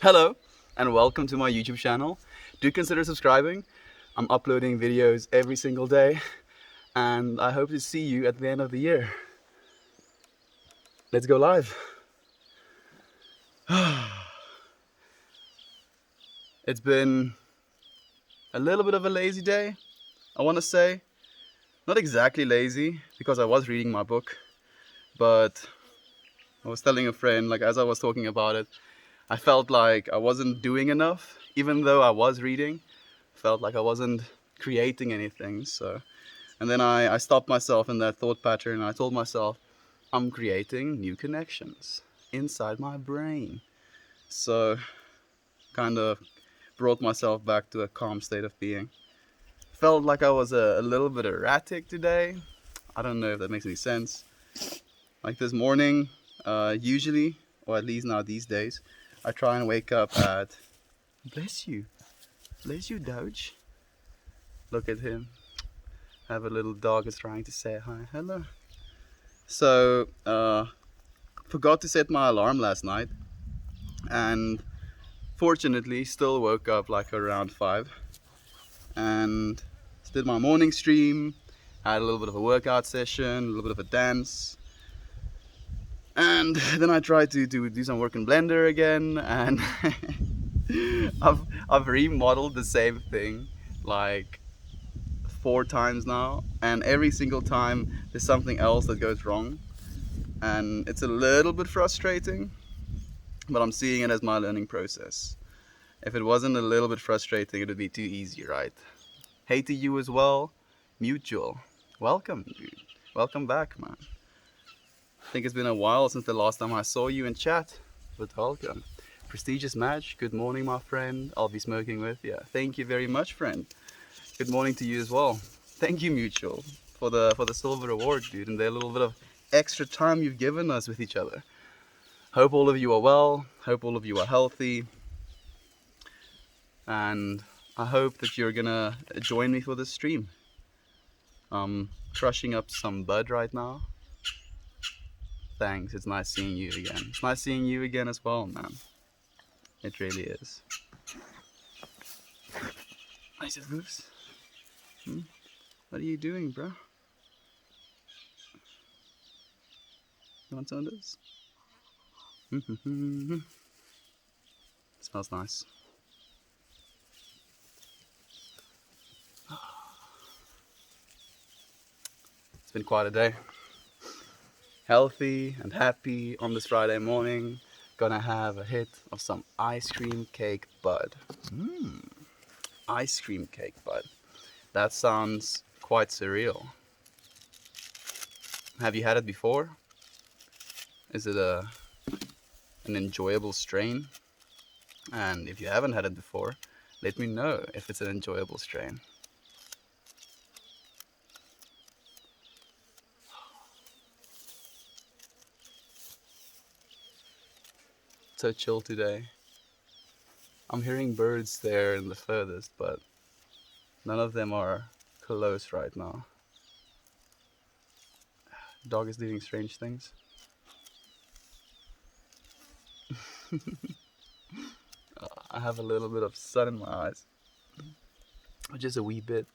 Hello and welcome to my YouTube channel. Do consider subscribing. I'm uploading videos every single day and I hope to see you at the end of the year. Let's go live. It's been a little bit of a lazy day, I want to say. Not exactly lazy because I was reading my book, but I was telling a friend, like as I was talking about it, I felt like I wasn't doing enough, even though I was reading. Felt like I wasn't creating anything. And then I stopped myself in that thought pattern and I told myself, I'm creating new connections inside my brain. So kind of brought myself back to a calm state of being. Felt like I was a little bit erratic today. I don't know if that makes any sense. Like this morning, usually, or at least now these days, I try and wake up at, bless you, Doge. Look at him. Have a little dog is trying to say hi, hello. So, forgot to set my alarm last night, and fortunately, still woke up like around 5, and did my morning stream. Had a little bit of a workout session, a little bit of a dance, and then I tried to do some work in Blender again, and I've remodeled the same thing like 4 times now, and every single time there's something else that goes wrong, and it's a little bit frustrating, but I'm seeing it as my learning process. If it wasn't a little bit frustrating, it would be too easy, right? Hey to you as well, Mutual. Welcome, dude. Welcome back, man. I think it's been a while since the last time I saw you in chat, but welcome. Prestigious Match, good morning, my friend. I'll be smoking with you. Thank you very much, friend. Good morning to you as well. Thank you, Mutual, for the silver award, dude, and the little bit of extra time you've given us with each other. Hope all of you are well. Hope all of you are healthy. And I hope that you're gonna join me for this stream. I'm crushing up some bud right now. Thanks, it's nice seeing you again. It's nice seeing you again as well, man. It really is. Nice moves. What are you doing, bro? You want some of this? It smells nice. It's been quite a day. Healthy and happy on this Friday morning. Gonna have a hit of some ice cream cake bud. Ice cream cake bud. That sounds quite surreal. Have you had it before? Is it an enjoyable strain? And if you haven't had it before, let me know if it's an enjoyable strain. So chill today. I'm hearing birds there in the furthest, but none of them are close right now. Dog is doing strange things. I have a little bit of sun in my eyes. Just a wee bit.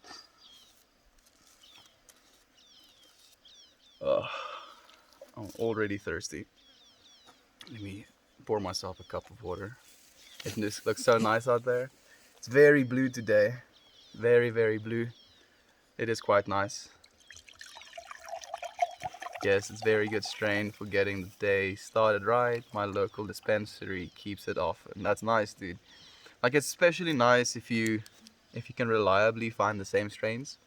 I'm already thirsty. Let me pour myself a cup of water. It looks so nice out there. It's very blue today. Very, very blue. It is quite nice. Yes, it's very good strain for getting the day started right. My local dispensary keeps it off, and that's nice, dude. Like it's especially nice if you can reliably find the same strains,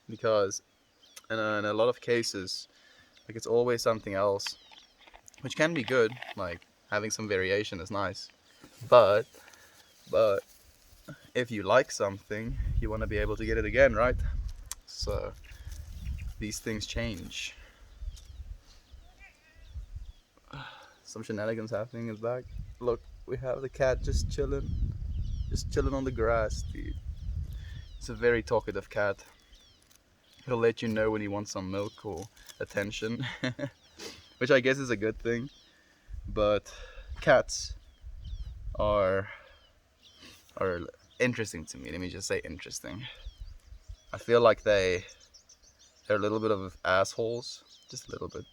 because in a lot of cases, like it's always something else, which can be good. Like having some variation is nice, but if you like something, you want to be able to get it again, right? So these things change. Some shenanigans happening in the back. Look, we have the cat just chilling on the grass, dude. It's a very talkative cat. He'll let you know when he wants some milk or attention, which I guess is a good thing. But cats are interesting to me. Let me just say interesting. I feel like they're a little bit of assholes, just a little bit.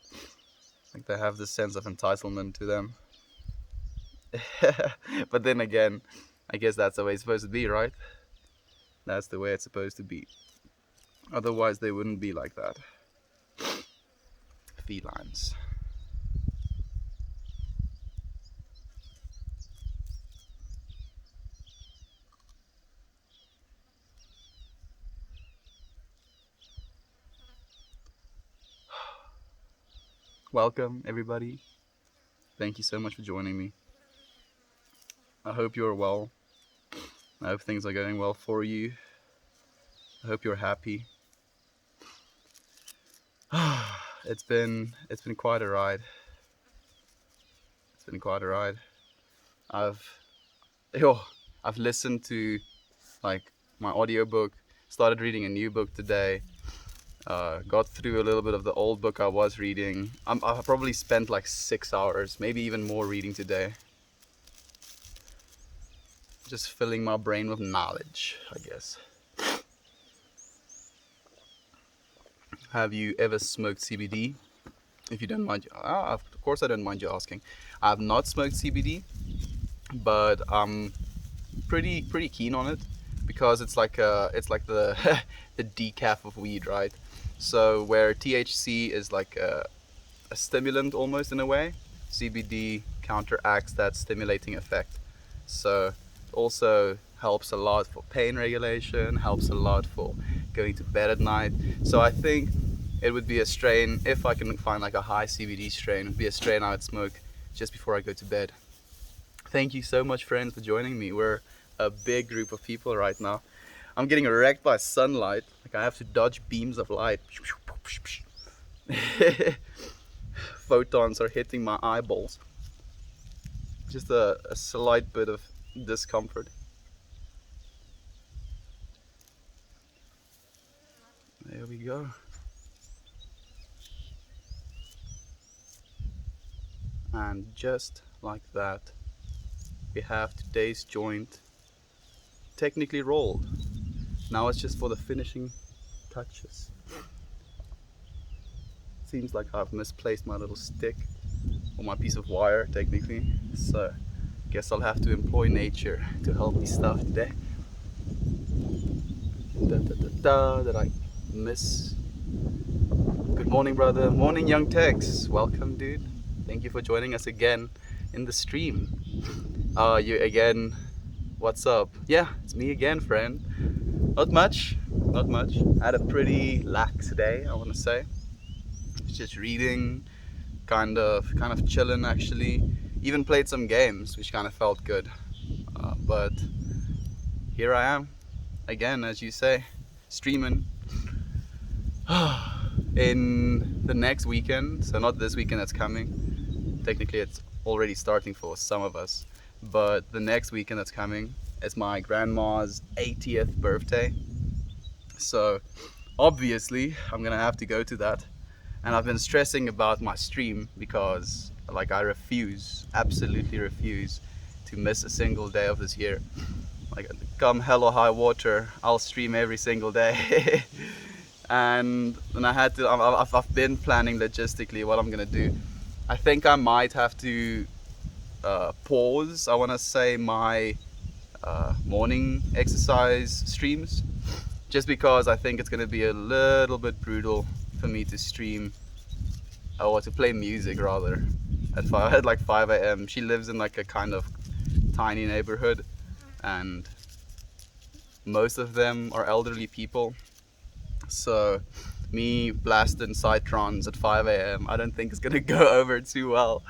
Like they have this sense of entitlement to them. But then again, I guess that's the way it's supposed to be, right? That's the way it's supposed to be. Otherwise, they wouldn't be like that. Felines. Welcome, everybody. Thank you so much for joining me. I hope you're well. I hope things are going well for you. I hope you're happy. It's been quite a ride. It's been quite a ride. I've listened to like my audiobook, started reading a new book today. Got through a little bit of the old book I was reading. I've probably spent like 6 hours, maybe even more reading today. Just filling my brain with knowledge, I guess. Have you ever smoked CBD? If you don't mind, of course I don't mind you asking. I have not smoked CBD, but I'm pretty keen on it because it's like the the decaf of weed, right? So where THC is like a stimulant almost in a way, CBD counteracts that stimulating effect. So it also helps a lot for pain regulation, helps a lot for going to bed at night. So I think it would be a strain, if I can find like a high CBD strain, it would be a strain I would smoke just before I go to bed. Thank you so much, friends, for joining me. We're a big group of people right now. I'm getting wrecked by sunlight. Like I have to dodge beams of light. Photons are hitting my eyeballs. Just a slight bit of discomfort. There we go. And just like that, we have today's joint technically rolled. Now it's just for the finishing touches. Seems like I've misplaced my little stick or my piece of wire technically, so guess I'll have to employ nature to help me stuff today. Did I miss? Good morning, brother. Morning, Young Tex. Welcome, dude. Thank you for joining us again in the stream. You again. What's up? Yeah, it's me again, friend. Not much. I had a pretty lax day, I want to say. Just reading, kind of chilling actually. Even played some games, which kind of felt good. But here I am again, as you say, streaming. In the next weekend, so not this weekend that's coming. Technically, it's already starting for some of us. But the next weekend that's coming is my grandma's 80th birthday. So obviously I'm gonna have to go to that. And I've been stressing about my stream because like I absolutely refuse to miss a single day of this year. Like come hell or high water, I'll stream every single day. and I've been planning logistically what I'm gonna do. I think I might have to pause, I want to say, my morning exercise streams, just because I think it's going to be a little bit brutal for me to stream, or to play music rather, at like 5 a.m. She lives in like a kind of tiny neighborhood, and most of them are elderly people, so me blasting Cytrons at 5 a.m. I don't think it's going to go over too well.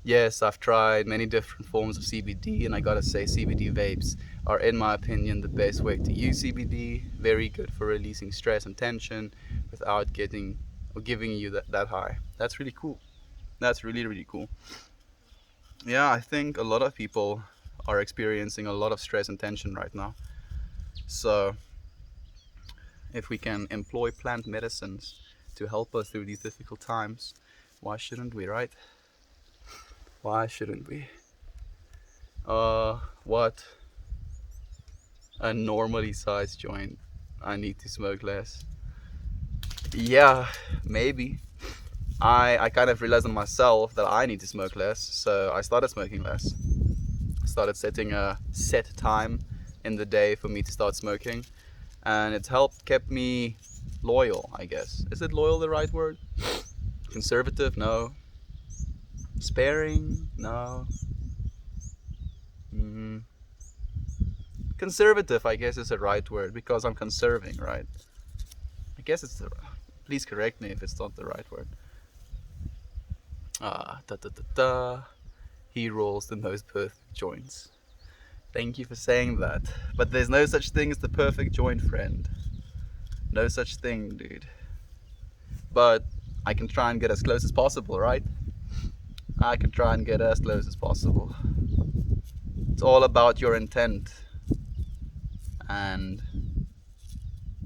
Yes, I've tried many different forms of CBD, and I gotta say CBD vapes are, in my opinion, the best way to use CBD. Very good for releasing stress and tension without giving you that high. That's really cool. That's really cool. Yeah, I think a lot of people are experiencing a lot of stress and tension right now. So if we can employ plant medicines to help us through these difficult times, why shouldn't we, right? Why shouldn't we? What a normally sized joint. I need to smoke less. Yeah, maybe. I kind of realized on myself that I need to smoke less, so I started smoking less. Started setting a set time in the day for me to start smoking, and it's helped kept me loyal, I guess. Is it loyal the right word? Conservative? No. Sparing? No. Mm. Conservative, I guess, is the right word because I'm conserving, right? I guess it's the. Please correct me if it's not the right word. Da da da da. He rolls the most perfect joints. Thank you for saying that. But there's no such thing as the perfect joint, friend. No such thing, dude. But I can try and get as close as possible, right? I can try and get as close as possible. It's all about your intent. And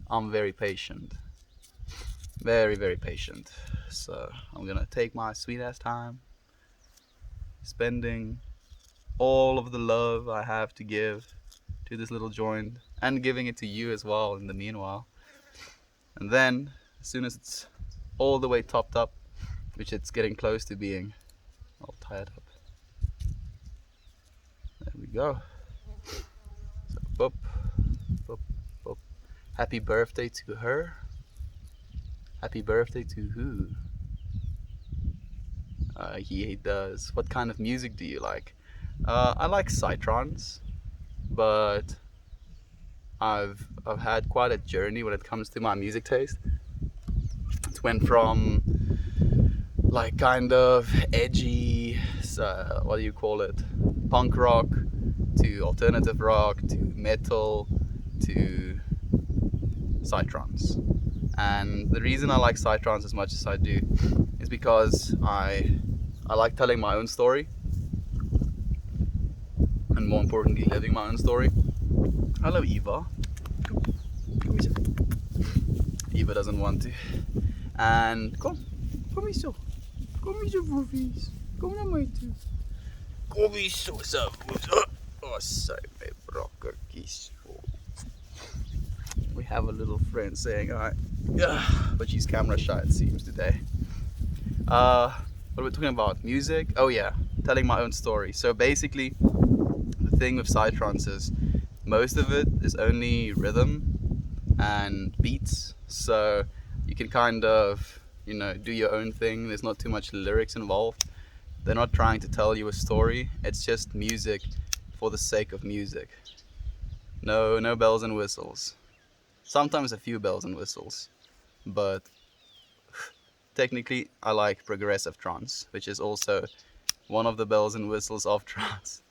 I'm very patient. Very, very patient. So I'm gonna take my sweet ass time, spending all of the love I have to give to this little joint and giving it to you as well in the meanwhile. And then, as soon as it's all the way topped up, which it's getting close to being all tied up, there we go. So, boop, boop, boop. Happy birthday to her. Happy birthday to who? He does. What kind of music do you like? I like psytrance, but I've had quite a journey when it comes to my music taste. It went from like kind of edgy, what do you call it? Punk rock to alternative rock to metal to psytrance. And the reason I like psytrance as much as I do is because I like telling my own story, and more importantly, living my own story. Hello, Eva. Eva doesn't want to. And kom hier zo. Kom hier zo, boefies. Kom naar mij toe. Kom hier zo, zo. Oh, sorry, my brokkerkies. We have a little friend saying hi. But she's camera shy, it seems, today. What are we talking about? Music? Oh yeah, telling my own story. So basically, the thing with psytrance is most of it is only rhythm and beats. So you can kind of, do your own thing. There's not too much lyrics involved. They're not trying to tell you a story. It's just music for the sake of music. No bells and whistles. Sometimes a few bells and whistles, but technically I like progressive trance, which is also one of the bells and whistles of trance.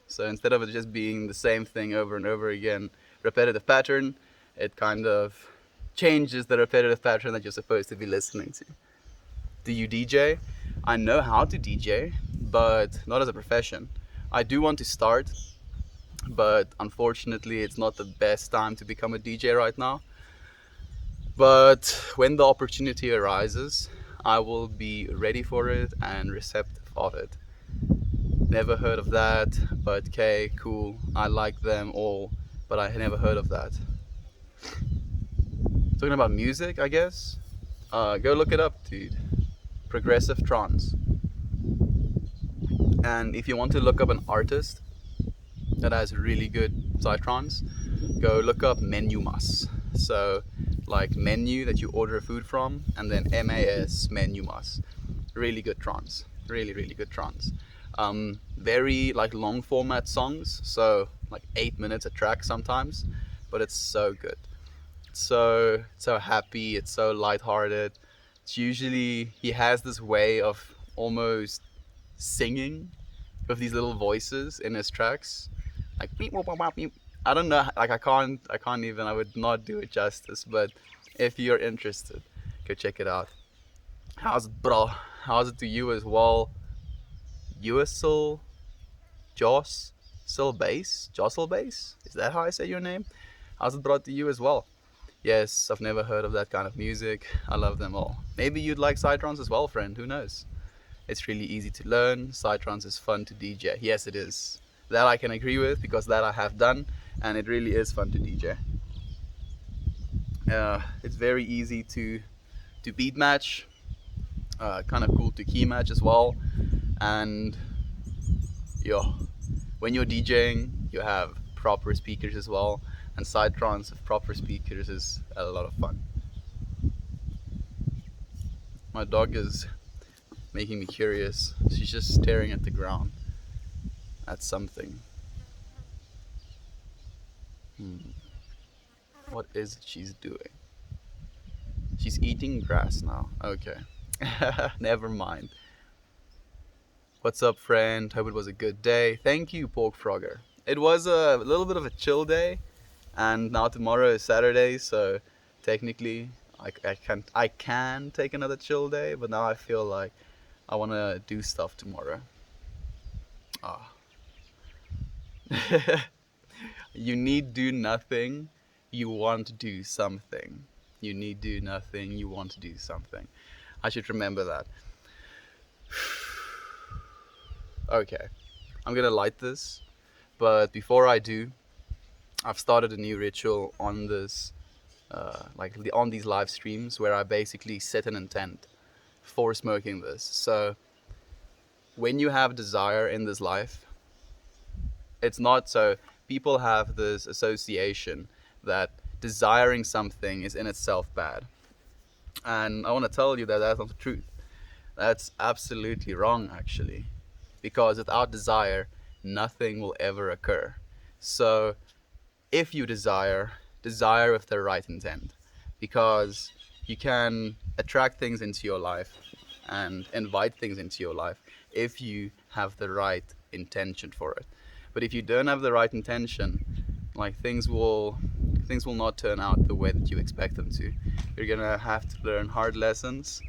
So instead of it just being the same thing over and over again, repetitive pattern, it kind of changes the repetitive pattern that you're supposed to be listening to. Do you DJ? I know how to DJ, but not as a profession. I do want to start, but unfortunately it's not the best time to become a DJ right now. But when the opportunity arises, I will be ready for it and receptive of it. Never heard of that, but okay, cool, I like them all, but I never heard of that. Talking about music, I guess, go look it up, dude. Progressive trance. And if you want to look up an artist that has really good psytrance, go look up Menumas. So like menu that you order food from, and then MAS, Menumas. Really good trance. Really, really good trance. Very like long format songs, so like 8 minutes a track sometimes, but it's so good. It's so happy, it's so lighthearted. It's usually, he has this way of almost singing with these little voices in his tracks, like beep, boop, boop, beep. I don't know, like I can't even, I would not do it justice, but if you're interested, go check it out. How's it, bro? How's it to you as well? Jossel Bass? Jossel Bass? Is that how I say your name? How's it brought to you as well? Yes, I've never heard of that kind of music. I love them all. Maybe you'd like psytrance as well, friend, who knows? It's really easy to learn. Psytrance is fun to DJ. Yes, it is. That I can agree with, because that I have done, and it really is fun to DJ. It's very easy to beat match, kind of cool to key match as well, and when you're DJing, you have proper speakers as well, and Psytrance with proper speakers is a lot of fun. My dog is making me curious. She's just staring at the ground, at something. What is it she's doing? She's eating grass now. Okay. Never mind. What's up, friend? Hope it was a good day. Thank you, Pork Frogger. It was a little bit of a chill day, and now tomorrow is Saturday, so technically I can take another chill day, but now I feel like I want to do stuff tomorrow. You need do nothing, you want to do something. You need do nothing, you want to do something. I should remember that. Okay, I'm gonna light this, but before I do, I've started a new ritual on this, on these live streams, where I basically set an intent for smoking this. So when you have desire in this life, it's not so. People have this association that desiring something is in itself bad, and I want to tell you that that's not the truth. That's absolutely wrong, actually, because without desire, nothing will ever occur. So if you desire with the right intent, because you can attract things into your life and invite things into your life if you have the right intention for it. But if you don't have the right intention, things will not turn out the way that you expect them to. You're gonna have to learn hard lessons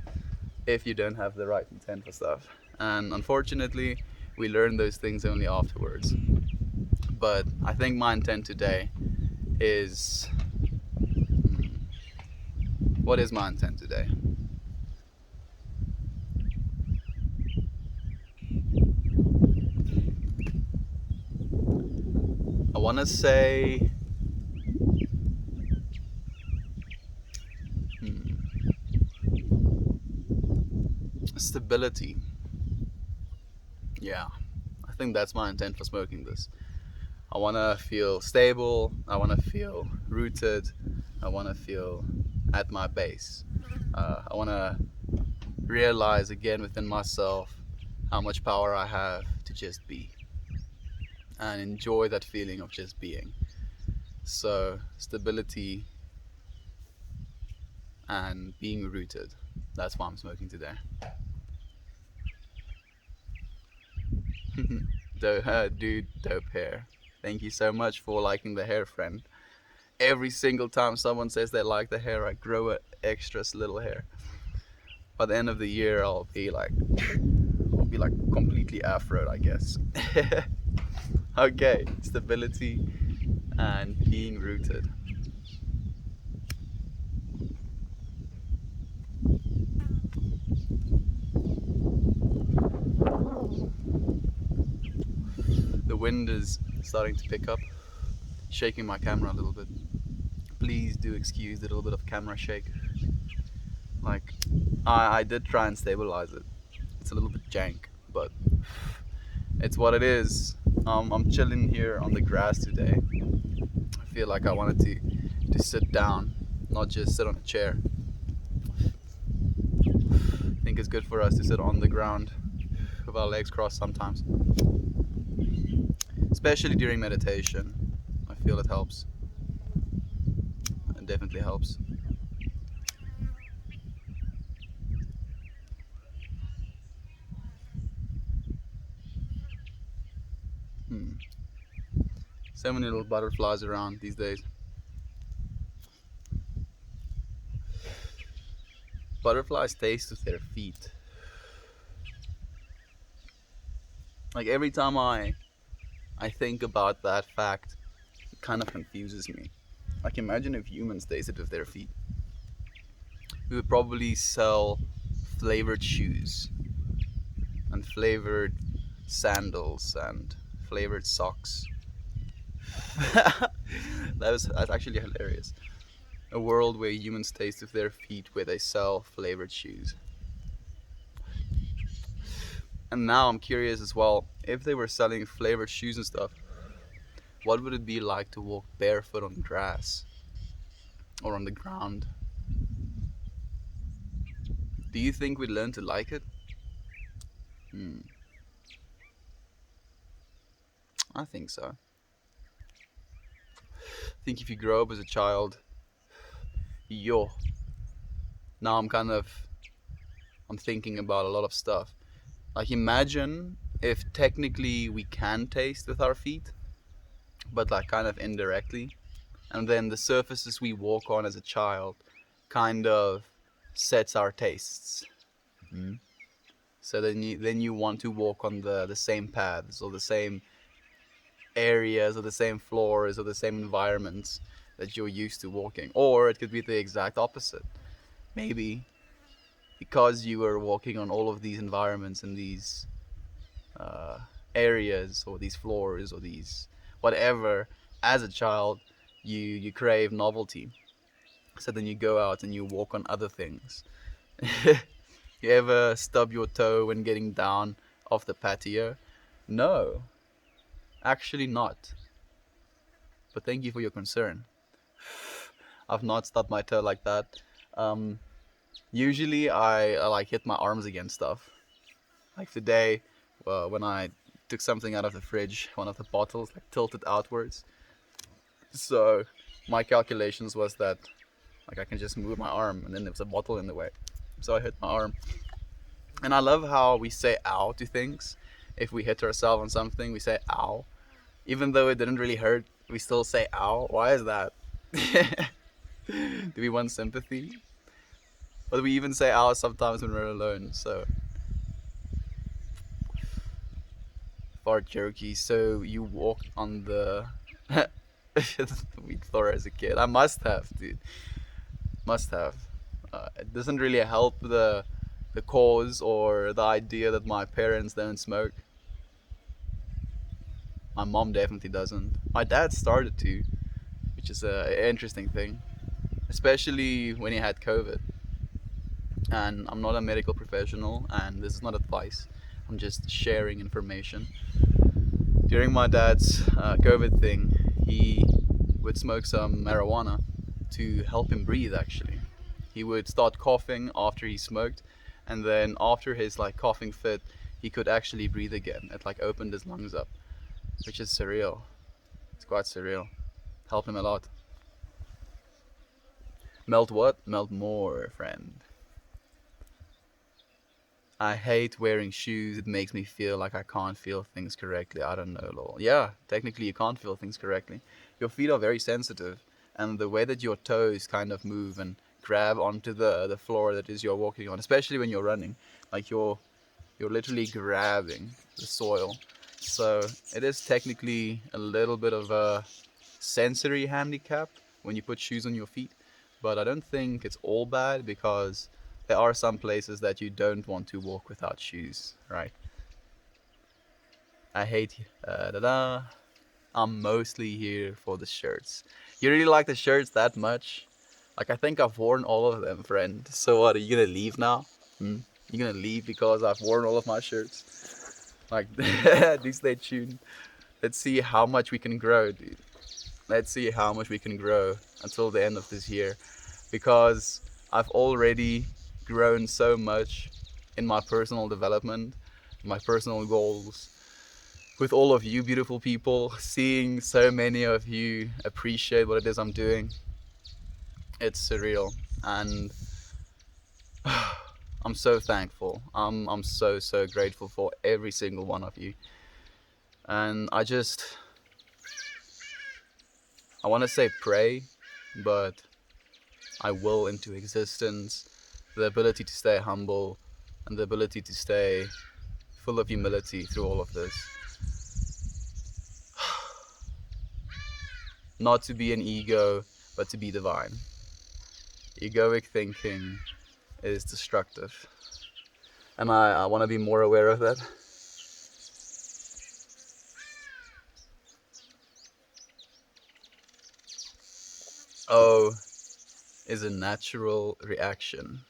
if you don't have the right intent for stuff. And unfortunately, we learn those things only afterwards. But I think my intent today is... What is my intent today? I want to say... Stability. Yeah, I think that's my intent for smoking this. I want to feel stable, I want to feel rooted, I want to feel at my base. I want to realize again within myself how much power I have to just be, and enjoy that feeling of just being. So stability and being rooted, that's why I'm smoking today. Dude, dope hair. Thank you so much for liking the hair, friend. Every single time someone says they like the hair, I grow an extra little hair. By the end of the year, I'll be like completely afroed, I guess. Okay, stability and being rooted. The wind is starting to pick up, shaking my camera a little bit. Please do excuse the little bit of camera shake. I did try and stabilize it. It's a little bit jank, but it's what it is. I'm chilling here on the grass today. I feel like I wanted to sit down, not just sit on a chair. I think it's good for us to sit on the ground with our legs crossed sometimes. Especially during meditation. I feel it helps. It definitely helps. So many little butterflies around these days. Butterflies taste with their feet. Every time I think about that fact, it kind of confuses me. Imagine if humans tasted with their feet. We would probably sell flavored shoes. and flavored sandals and flavored socks. That's actually hilarious. A world where humans taste with their feet, where they sell flavored shoes. And now I'm curious as well, if they were selling flavored shoes and stuff, what would it be like to walk barefoot on grass or on the ground? Do you think we'd learn to like it? Hmm, I think so. I think if you grow up as a child, yo, now I'm thinking about a lot of stuff. Like imagine if technically we can taste with our feet, but like kind of indirectly, and then the surfaces we walk on as a child kind of sets our tastes. Mm. So then you want to walk on the same paths or the same areas or the same floors or the same environments that you're used to walking. Or it could be the exact opposite. Maybe because you were walking on all of these environments and these uh, areas or these floors or these whatever as a child, you crave novelty. So then you go out and you walk on other things. You ever stub your toe when getting down off the patio? No, actually not. But thank you for your concern. I've not stubbed my toe like that. Um, Usually I like hit my arms against stuff. Like today, when I took something out of the fridge, one of the bottles like tilted outwards. So my calculations was that like I can just move my arm, and then there was a bottle in the way. So I hit my arm. And I love how we say ow to things. If we hit ourselves on something, we say ow. Even though it didn't really hurt, we still say ow. Why is that? Do we want sympathy? But we even say ow sometimes when we're alone. So fart jokey. So you walked on the wheat floor as a kid. I must have, dude. Must have. It doesn't really help the cause or the idea that my parents don't smoke. My mom definitely doesn't. My dad started to, which is a interesting thing, especially when he had COVID. And I'm not a medical professional, and this is not advice. I'm just sharing information. During my dad's COVID thing, he would smoke some marijuana to help him breathe. Actually, he would start coughing after he smoked, and then after his like coughing fit, he could actually breathe again. It like opened his lungs up, which is surreal. It's quite surreal. Helped him a lot. Melt what? Melt more, friend. I hate wearing shoes. It makes me feel like I can't feel things correctly. I don't know, lol. Yeah, technically you can't feel things correctly. Your feet are very sensitive, and the way that your toes kind of move and grab onto the floor that is you're walking on, especially when you're running, like you're literally grabbing the soil. So it is technically a little bit of a sensory handicap when you put shoes on your feet, but I don't think it's all bad because there are some places that you don't want to walk without shoes, right? I hate I'm mostly here for the shirts. You really like the shirts that much? Like I think I've worn all of them, friend. So what? Are you gonna leave now? Hmm? You gonna leave because I've worn all of my shirts? Like, do stay tuned. Let's see how much we can grow, dude. Let's see how much we can grow until the end of this year, because I've already grown so much in my personal development, my personal goals, with all of you beautiful people, seeing so many of you appreciate what it is I'm doing. It's surreal, and I'm so thankful. I'm so grateful for every single one of you. And I want to say pray, but I will into existence the ability to stay humble and the ability to stay full of humility through all of this. Not to be an ego, but to be divine. Egoic thinking is destructive. and I want to be more aware of that. Oh, is a natural reaction.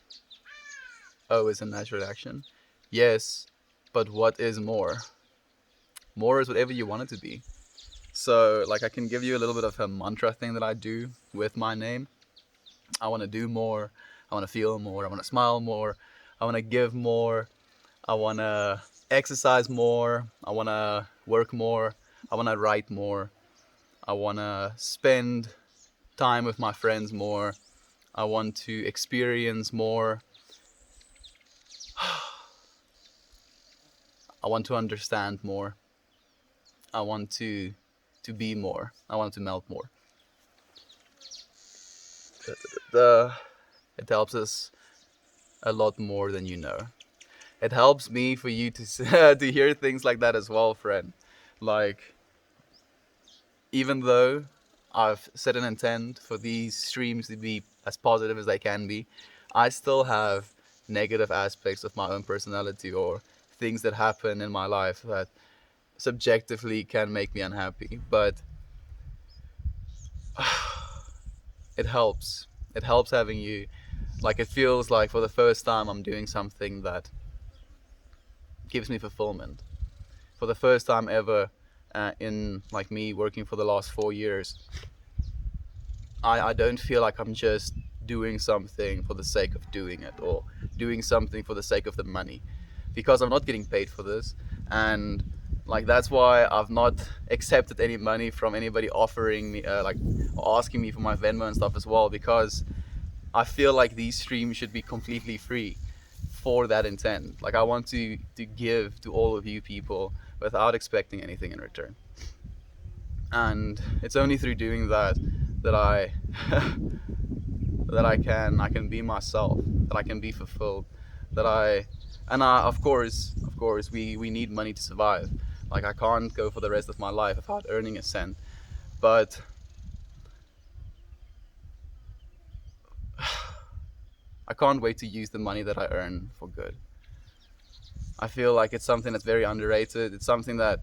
Oh, is a natural reaction. Yes, but what is more? More is whatever you want it to be. So, like, I can give you a little bit of a mantra thing that I do with my name. I want to do more. I want to feel more. I want to smile more. I want to give more. I want to exercise more. I want to work more. I want to write more. I want to spend time with my friends more. I want to experience more. I want to understand more. I want to be more. I want to melt more. It helps us a lot more than you know. It helps me for you to to hear things like that as well, friend. Like, even though I've set an intent for these streams to be as positive as they can be, I still have negative aspects of my own personality or things that happen in my life that subjectively can make me unhappy. But it helps. It helps having you. Like, it feels like for the first time I'm doing something that gives me fulfillment. For the first time ever, in like me working for the last 4 years, I don't feel like I'm just doing something for the sake of doing it or doing something for the sake of the money, because I'm not getting paid for this. And like, that's why I've not accepted any money from anybody offering me like asking me for my Venmo and stuff as well, because I feel like these streams should be completely free for that intent. Like, I want to give to all of you people without expecting anything in return. And it's only through doing that that I that I can be myself, that I can be fulfilled, that I of course we need money to survive. Like, I can't go for the rest of my life without earning a cent. But I can't wait to use the money that I earn for good. I feel like it's something that's very underrated. It's something that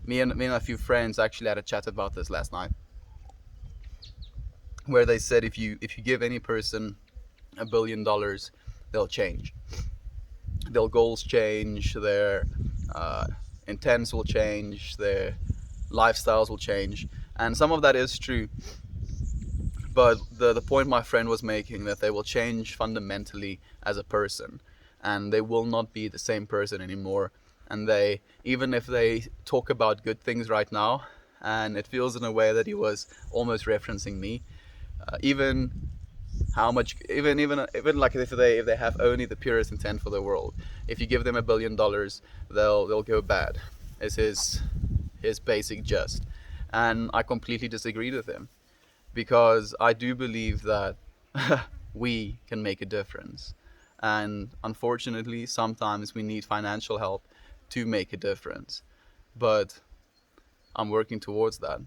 me and a few friends actually had a chat about this last night, where they said if you give any person $1 billion, they'll change. Their goals change. Their intents will change. Their lifestyles will change. And some of that is true. But the point my friend was making, that they will change fundamentally as a person, and they will not be the same person anymore. And they, even if they talk about good things right now, and it feels in a way that he was almost referencing me, even how much, even like if they have only the purest intent for the world, if you give them $1 billion, they'll go bad. Is his basic just. And I completely disagreed with him, because I do believe that we can make a difference. And unfortunately, sometimes we need financial help to make a difference. But I'm working towards that.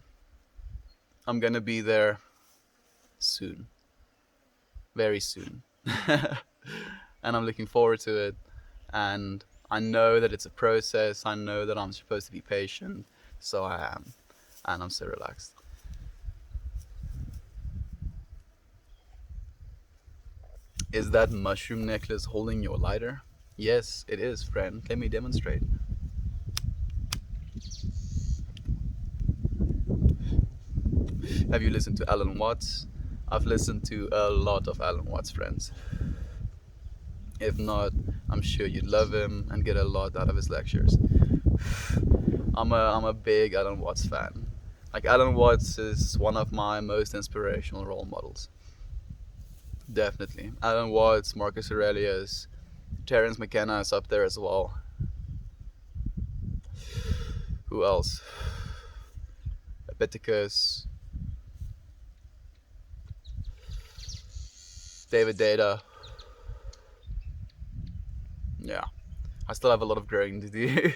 I'm going to be there soon. Very soon. And I'm looking forward to it. And I know that it's a process. I know that I'm supposed to be patient. So I am. And I'm so relaxed. Is that mushroom necklace holding your lighter? Yes, it is, friend. Let me demonstrate. Have you listened to Alan Watts? I've listened to a lot of Alan Watts, friends. If not, I'm sure you'd love him and get a lot out of his lectures. I'm a big Alan Watts fan. Like, Alan Watts is one of my most inspirational role models. Definitely. Alan Watts, Marcus Aurelius, Terence McKenna is up there as well. Who else? Epictetus, David Data. Yeah. I still have a lot of growing to do.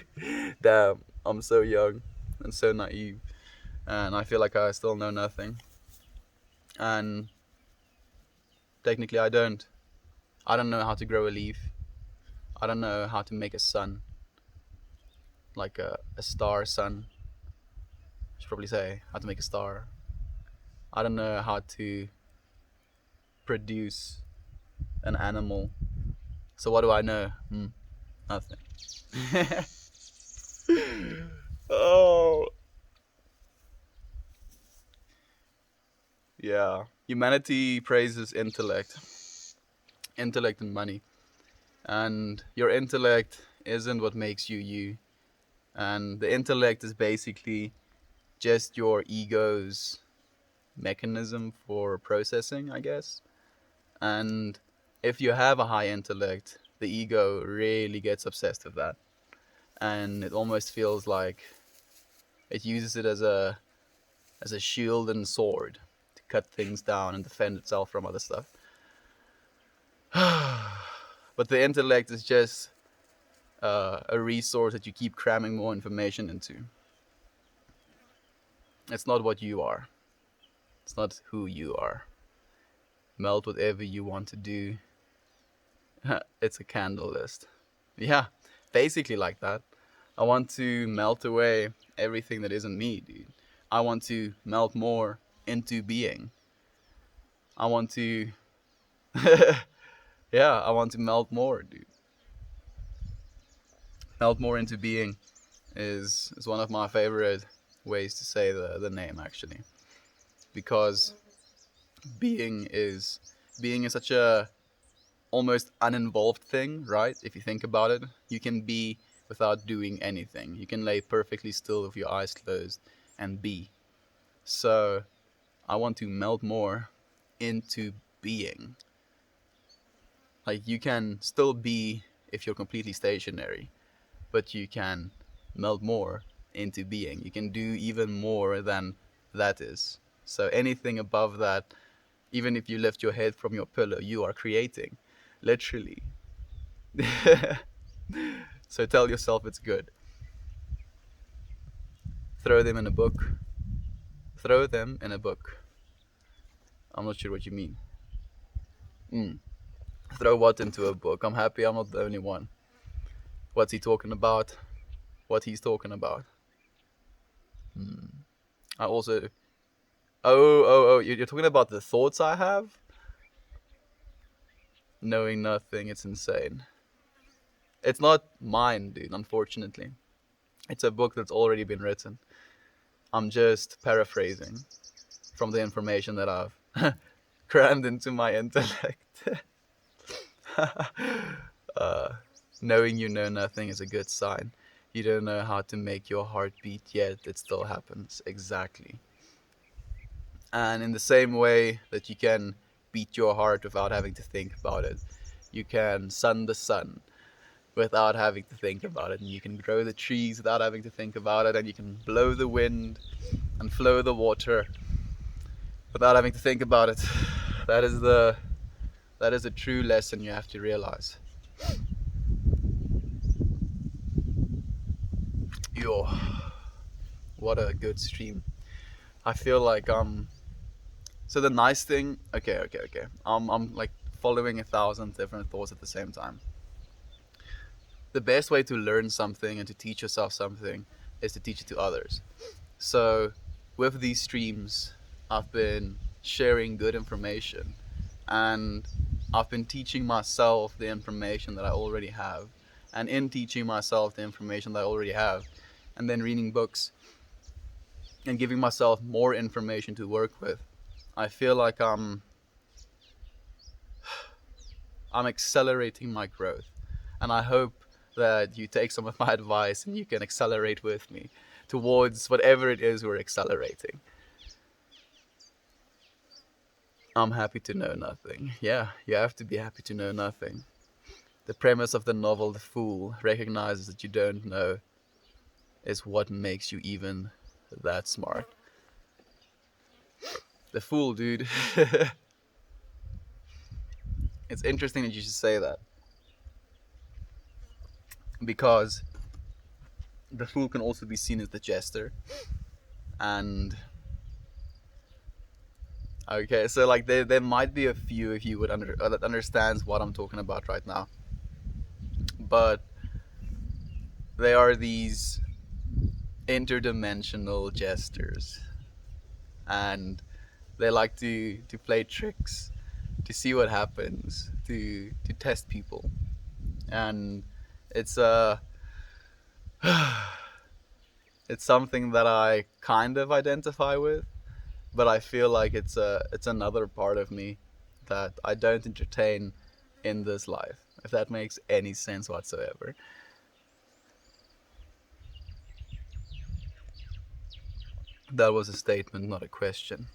Damn, I'm so young and so naive. And I feel like I still know nothing. And technically I don't. I don't know how to grow a leaf. I don't know how to make a sun, like a star sun. I should probably say how to make a star. I don't know how to produce an animal. So what do I know? Nothing. Oh, yeah. Humanity praises intellect, intellect and money. And your intellect isn't what makes you you. And the intellect is basically just your ego's mechanism for processing, I guess. And if you have a high intellect, the ego really gets obsessed with that. And it almost feels like it uses it as a shield and sword to cut things down and defend itself from other stuff. But the intellect is just a resource that you keep cramming more information into. It's not what you are. It's not who you are. Melt whatever you want to do. It's a candle list. Yeah, basically like that. I want to melt away everything that isn't me, dude. I want to melt more into being. I want to yeah, I want to melt more, dude. Melt more into being is one of my favorite ways to say the name, actually, because being is being is such a almost uninvolved thing, right? If you think about it, you can be without doing anything. You can lay perfectly still with your eyes closed and be. So I want to melt more into being. Like, you can still be if you're completely stationary, but you can melt more into being. You can do even more than that is. So anything above that, even if you lift your head from your pillow, you are creating, literally. So tell yourself it's good. Throw them in a book. Throw them in a book. I'm not sure what you mean. Throw what into a book? I'm happy I'm not the only one. What's he talking about? What he's talking about. I also... Oh, you're talking about the thoughts I have? Knowing nothing, it's insane. It's not mine, dude, unfortunately. It's a book that's already been written. I'm just paraphrasing from the information that I've crammed into my intellect. Knowing you know nothing is a good sign. You don't know how to make your heart beat, yet it still happens. Exactly. And in the same way that you can beat your heart without having to think about it, you can sun the sun without having to think about it, and you can grow the trees without having to think about it, and you can blow the wind and flow the water without having to think about it. That is a true lesson you have to realize. Yo, what a good stream. I feel like so the nice thing, okay. I'm like following 1,000 different thoughts at the same time. The best way to learn something and to teach yourself something is to teach it to others. So with these streams, I've been sharing good information, and I've been teaching myself the information that I already have, and in teaching myself the information that I already have, and then reading books and giving myself more information to work with, I feel like I'm accelerating my growth. And I hope that you take some of my advice and you can accelerate with me towards whatever it is we're accelerating. I'm happy to know nothing. Yeah, you have to be happy to know nothing. The premise of the novel The Fool recognizes that you don't know is what makes you even that smart. The Fool, dude. It's interesting that you should say that, because the Fool can also be seen as the jester. And okay, so like there might be a few of you that understands what I'm talking about right now. but they are these interdimensional jesters, and they like to play tricks, to see what happens, to test people, and it's it's something that I kind of identify with, but I feel like it's another part of me that I don't entertain in this life, if that makes any sense whatsoever. That was a statement, not a question.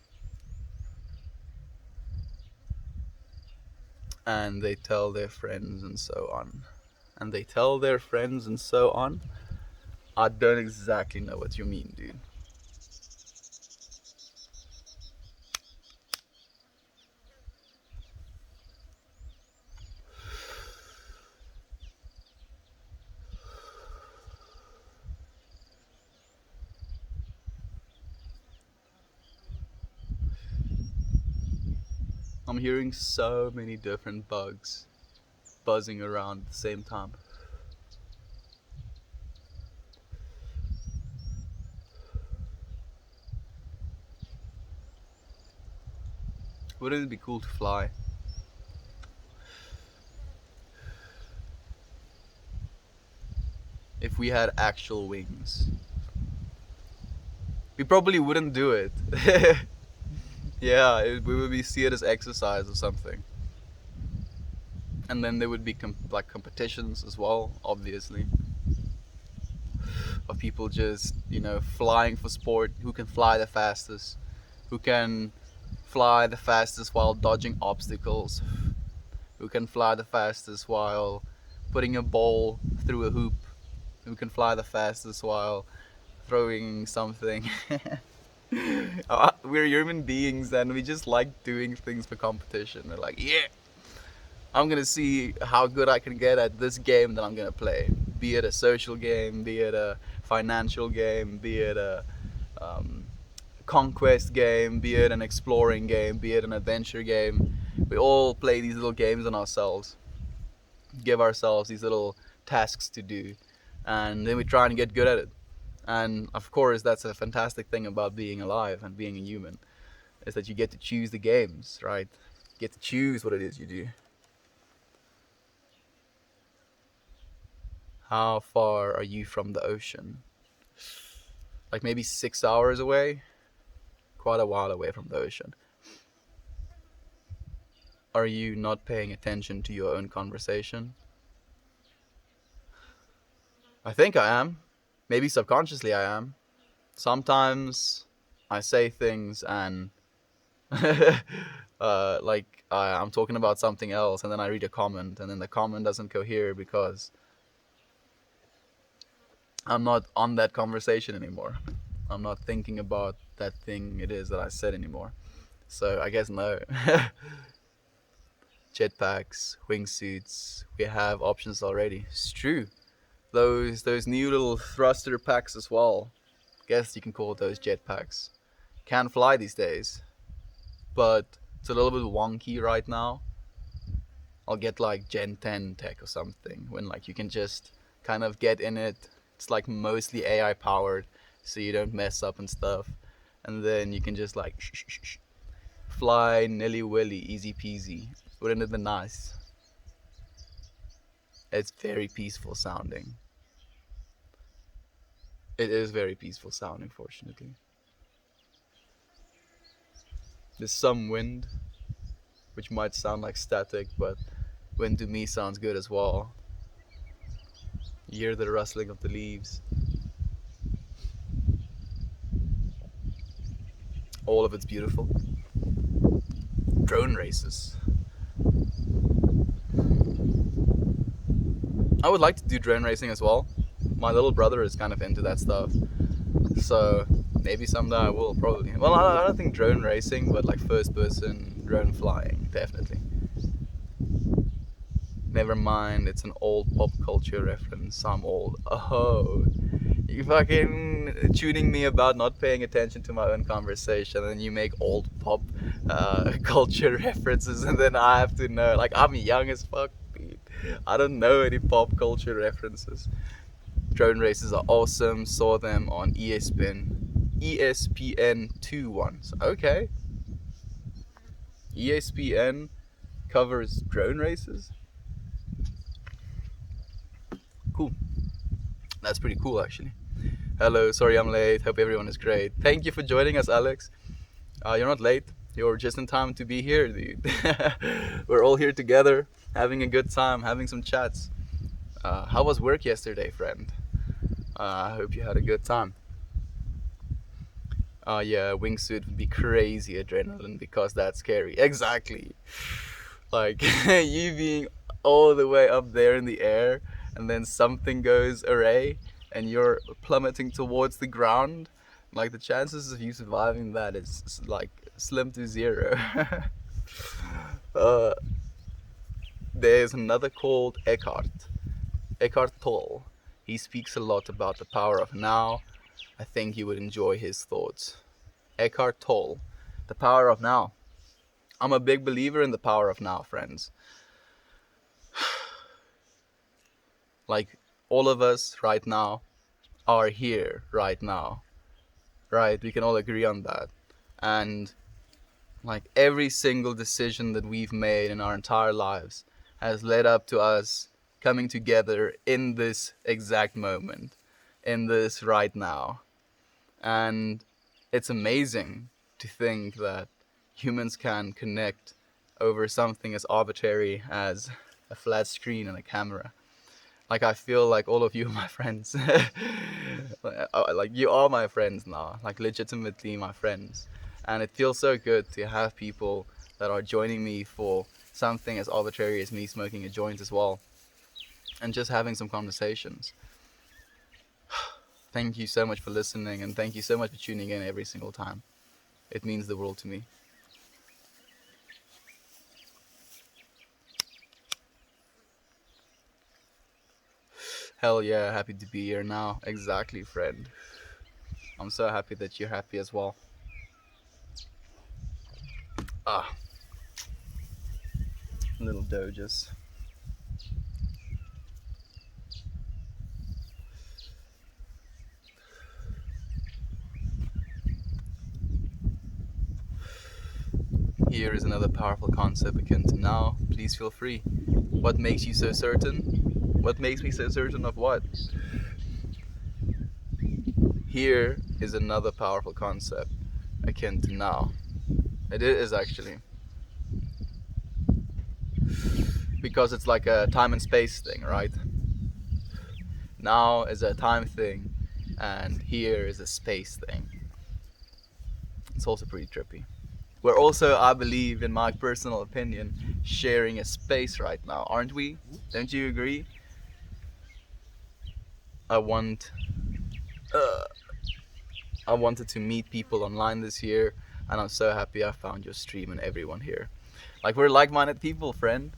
And they tell their friends and so on. And they tell their friends and so on. I don't exactly know what you mean, dude. I'm hearing so many different bugs buzzing around at the same time. Wouldn't it be cool to fly? If we had actual wings. We probably wouldn't do it. Yeah, we would be see it as exercise or something. And then there would be like competitions as well, obviously, of people just flying for sport. Who can fly the fastest? Who can fly the fastest while dodging obstacles? Who can fly the fastest while putting a ball through a hoop? Who can fly the fastest while throwing something? We're human beings and we just like doing things for competition. We're like, yeah, I'm gonna see how good I can get at this game that I'm gonna play. Be it a social game, be it a financial game, be it a conquest game, be it an exploring game, be it an adventure game. We all play these little games on ourselves, give ourselves these little tasks to do, and then we try and get good at it. And of course, that's a fantastic thing about being alive and being a human, is that you get to choose the games, right? You get to choose what it is you do. How far are you from the ocean? Like maybe 6 hours away? Quite a while away from the ocean. Are you not paying attention to your own conversation? I think I am. Maybe subconsciously I am. Sometimes I say things and I'm talking about something else, and then I read a comment, and then the comment doesn't cohere because I'm not on that conversation anymore. I'm not thinking about that thing it is that I said anymore. So I guess no. Jetpacks, wingsuits, we have options already. It's true. Those new little thruster packs as well. Guess you can call those jetpacks. Can fly these days, but it's a little bit wonky right now. I'll get like Gen 10 tech or something when like you can just kind of get in it. It's like mostly AI powered, so you don't mess up and stuff. And then you can just like fly nilly willy, easy peasy. Wouldn't it be nice? It's very peaceful sounding. It is very peaceful sounding, fortunately. There's some wind, which might sound like static, but wind to me sounds good as well. You hear the rustling of the leaves. All of it's beautiful. Drone races. I would like to do drone racing as well. My little brother is kind of into that stuff. So maybe someday I will, probably. Well, I don't think drone racing, but like first person drone flying, definitely. Never mind, it's an old pop culture reference. I'm old. Oh, you fucking tuning me about not paying attention to my own conversation, and you make old pop culture references, and then I have to know. Like, I'm young as fuck, dude. I don't know any pop culture references. Drone races are awesome. Saw them on ESPN 2 once. Okay. ESPN covers drone races? Cool. That's pretty cool, actually. Hello, sorry I'm late. Hope everyone is great. Thank you for joining us, Alex. You're not late. You're just in time to be here, dude. We're all here together, having a good time, having some chats. How was work yesterday, friend? I hope you had a good time. Yeah, wingsuit would be crazy adrenaline because that's scary. Exactly. Like you being all the way up there in the air and then something goes array and you're plummeting towards the ground. Like the chances of you surviving that is like slim to zero. uh, there's another called Eckhart Tolle. He speaks a lot about the power of now. I think you would enjoy his thoughts. Eckhart Tolle, the power of now. I'm a big believer in the power of now, friends. Like all of us right now are here right now, right? We can all agree on that. And like every single decision that we've made in our entire lives has led up to us coming together in this exact moment, in this right now. And it's amazing to think that humans can connect over something as arbitrary as a flat screen and a camera. Like I feel like all of you are my friends. Like you are my friends now, like legitimately my friends. And it feels so good to have people that are joining me for something as arbitrary as me smoking a joint as well, and just having some conversations. Thank you so much for listening, and thank you so much for tuning in every single time. It means the world to me. Hell yeah, happy to be here now. Exactly, friend. I'm so happy that you're happy as well. Ah, little doges. Here is another powerful concept akin to now. Please feel free. What makes you so certain? What makes me so certain of what? Here is another powerful concept akin to now. It is actually. Because it's like a time and space thing, right? Now is a time thing, and here is a space thing. It's also pretty trippy. We're also, I believe, in my personal opinion, sharing a space right now, aren't we? Don't you agree? I want, uh, I wanted to meet people online this year, and I'm so happy I found your stream and everyone here. Like we're like-minded people, friend.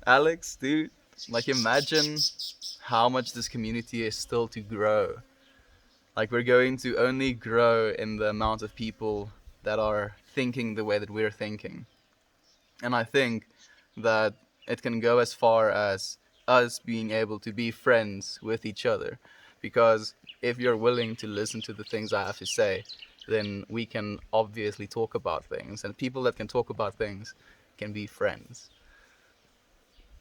Alex, dude, like imagine how much this community is still to grow. Like we're going to only grow in the amount of people that are thinking the way that we're thinking. And I think that it can go as far as us being able to be friends with each other. Because if you're willing to listen to the things I have to say, then we can obviously talk about things. And people that can talk about things can be friends.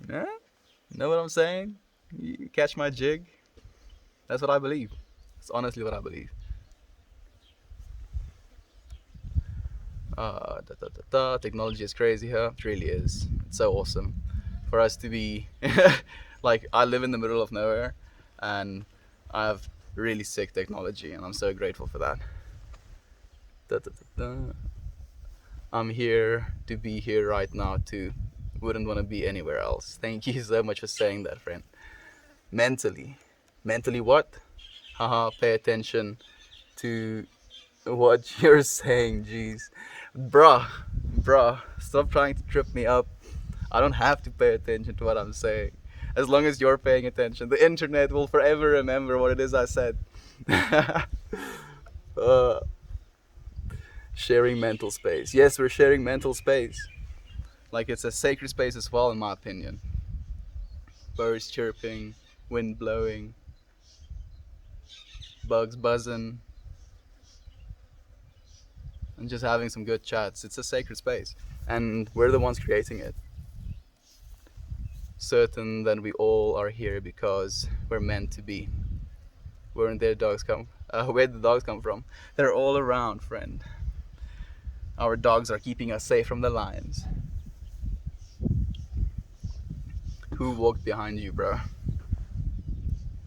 Yeah? Know what I'm saying? You catch my jig? That's what I believe. It's honestly what I believe. Technology is crazy here. It really is. It's so awesome for us to be like I live in the middle of nowhere and I have really sick technology and I'm so grateful for that. Da, da, da, da. I'm here to be here right now too. Wouldn't want to be anywhere else. Thank you so much for saying that, friend. Mentally. Mentally what? Haha, pay attention to what you're saying, jeez. Bruh, stop trying to trip me up. I don't have to pay attention to what I'm saying. As long as you're paying attention, the internet will forever remember what it is I said. uh, sharing mental space. Yes, we're sharing mental space. Like it's a sacred space as well, in my opinion. birds chirping, wind blowing, bugs buzzing, and just having some good chats. It's a sacred space, and we're the ones creating it. Certain that we all are here because we're meant to be. Where the dogs come from? They're all around, friend. Our dogs are keeping us safe from the lions. Who walked behind you, bro?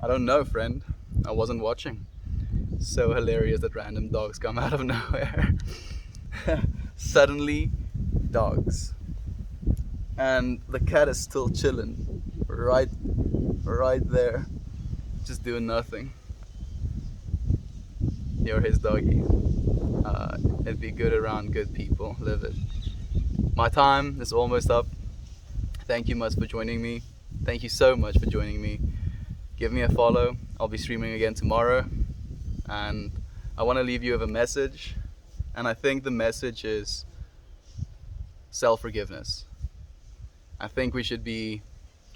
I don't know, friend. I wasn't watching. So hilarious that random dogs come out of nowhere. Suddenly, dogs. And the cat is still chilling, right there, just doing nothing. You're his doggy. It'd be good around good people. Live it. My time is almost up. Thank you much for joining me. Thank you so much for joining me. Give me a follow. I'll be streaming again tomorrow. And I want to leave you with a message. And I think the message is self-forgiveness. I think we should be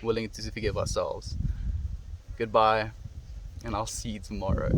willing to forgive ourselves. Goodbye, and I'll see you tomorrow.